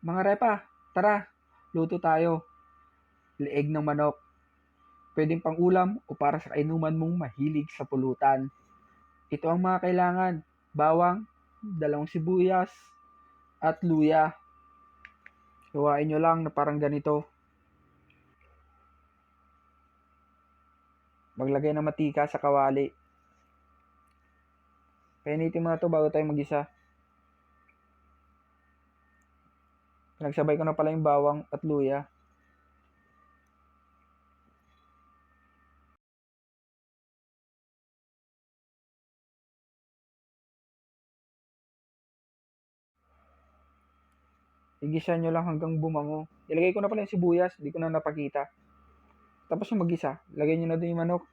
Mga repa, tara, luto tayo. Leeg ng manok. Pwedeng pang ulam o para sa kainuman mong mahilig sa pulutan. Ito ang mga kailangan. Bawang, 2 sibuyas, at luya. Gawain nyo lang na parang ganito. Maglagay ng matika sa kawali. Painitin mo na to bago tayo magisa. Nagsabay ko na pala yung bawang at luya. Igisa nyo lang hanggang bumango. Ilagay ko na pala yung sibuyas, hindi ko na napakita. Tapos yung magisa, lagay nyo na din yung manok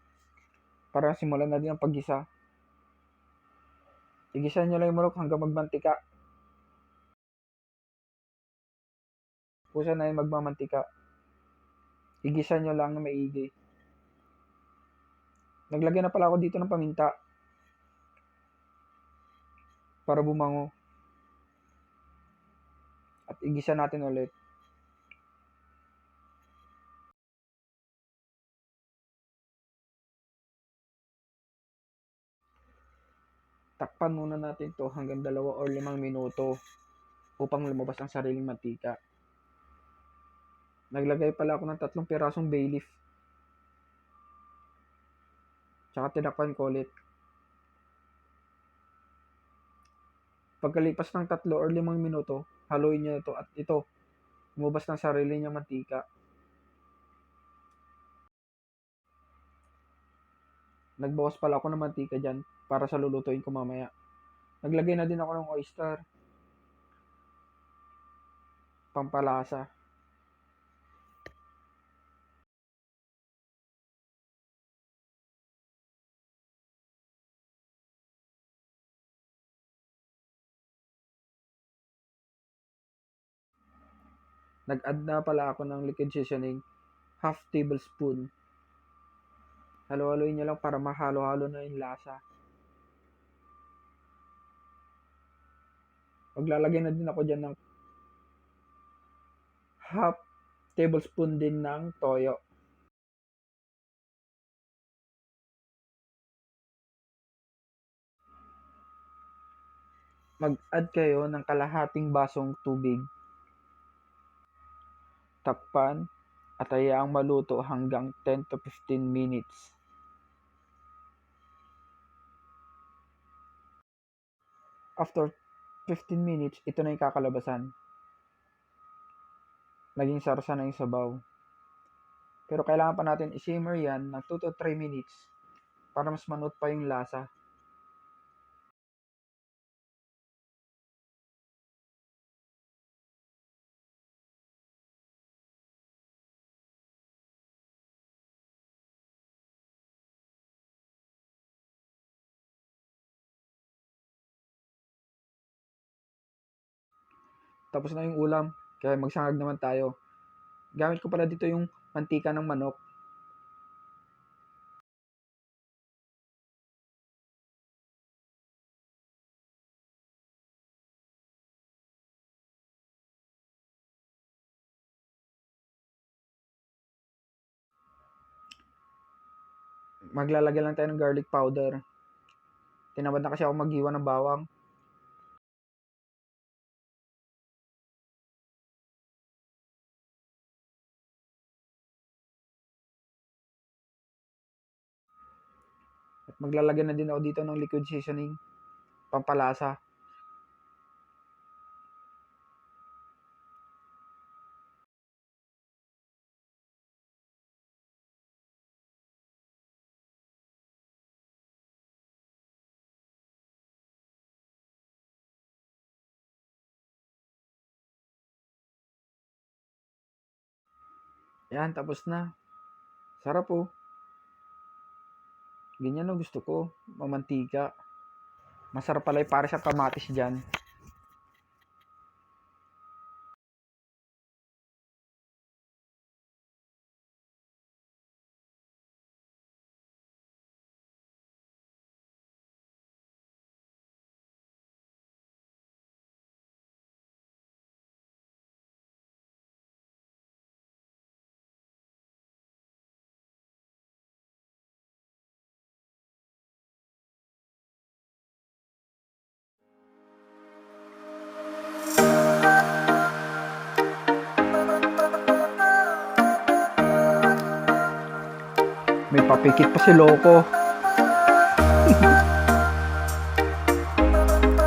para simulan na din ang paggisa. Igisa nyo lang yung manok hanggang magmantika. Pusa na yung magmamantika. Igisa nyo lang na maigi. Naglagay na pala ako dito ng paminta para bumango. At igisa natin ulit. Takpan muna natin to hanggang 2 or 5 minuto upang lumabas ang sariling mantika. Naglagay pala ako ng 3 pirasong bay leaf. Tsaka tinakpan ko ulit. Pagkalipas ng 3 or 5 minuto, haluin nyo ito at ito, lumabas ng sarili niya mantika. Nagbawas pala ako ng mantika dyan para sa lulutuin ko mamaya. Naglagay na din ako ng oyster. Pampalasa. Nag-add na pala ako ng liquid seasoning, half tablespoon. Halo-haloin nyo lang para mahalo-halo na yung lasa. Maglalagay na din ako dyan ng half tablespoon din ng toyo. Mag-add kayo ng kalahating basong tubig. Takpan at hayaang maluto hanggang 10 to 15 minutes. After 15 minutes, ito na yung kakalabasan. Naging sarsa na yung sabaw. Pero kailangan pa natin i-simmer yan ng 2 to 3 minutes para mas manot pa yung lasa. Tapos na yung ulam, kaya magsangag naman tayo. Gamit ko pala dito yung mantika ng manok. Maglalagay lang tayo ng garlic powder. Tinamad na kasi ako maghiwa ng bawang. At maglalagay na din ako dito ng liquid seasoning, pampalasa. Yan, tapos na. Sarap po. Ganyan ang gusto ko, mamantika. Masarap pala yung para sa kamatis dyan. Napapikit pa si Loco.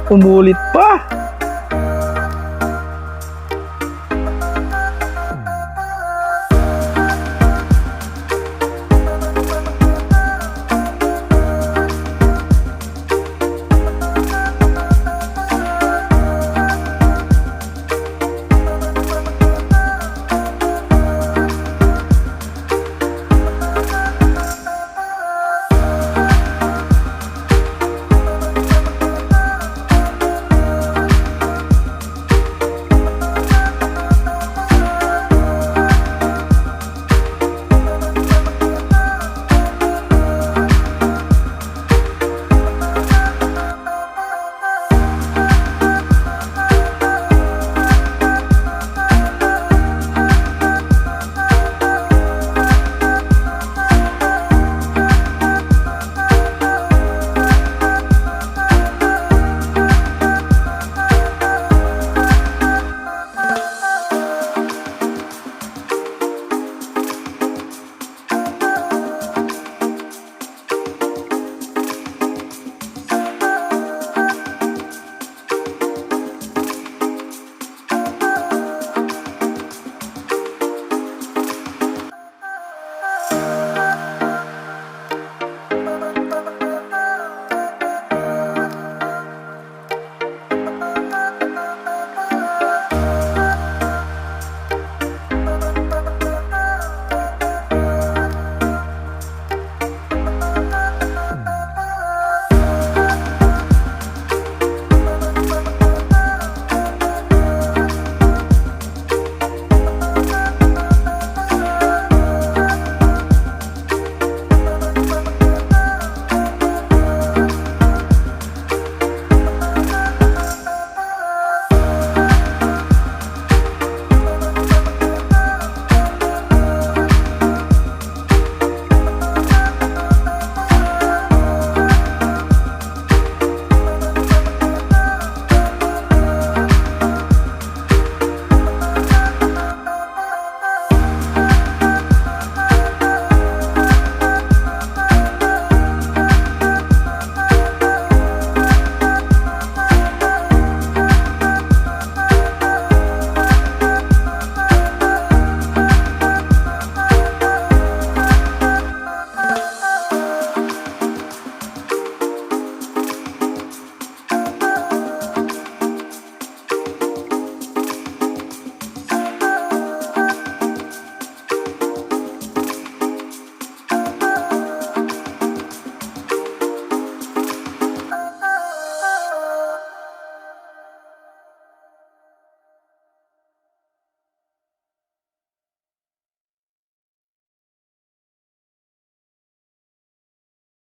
Umulit pa.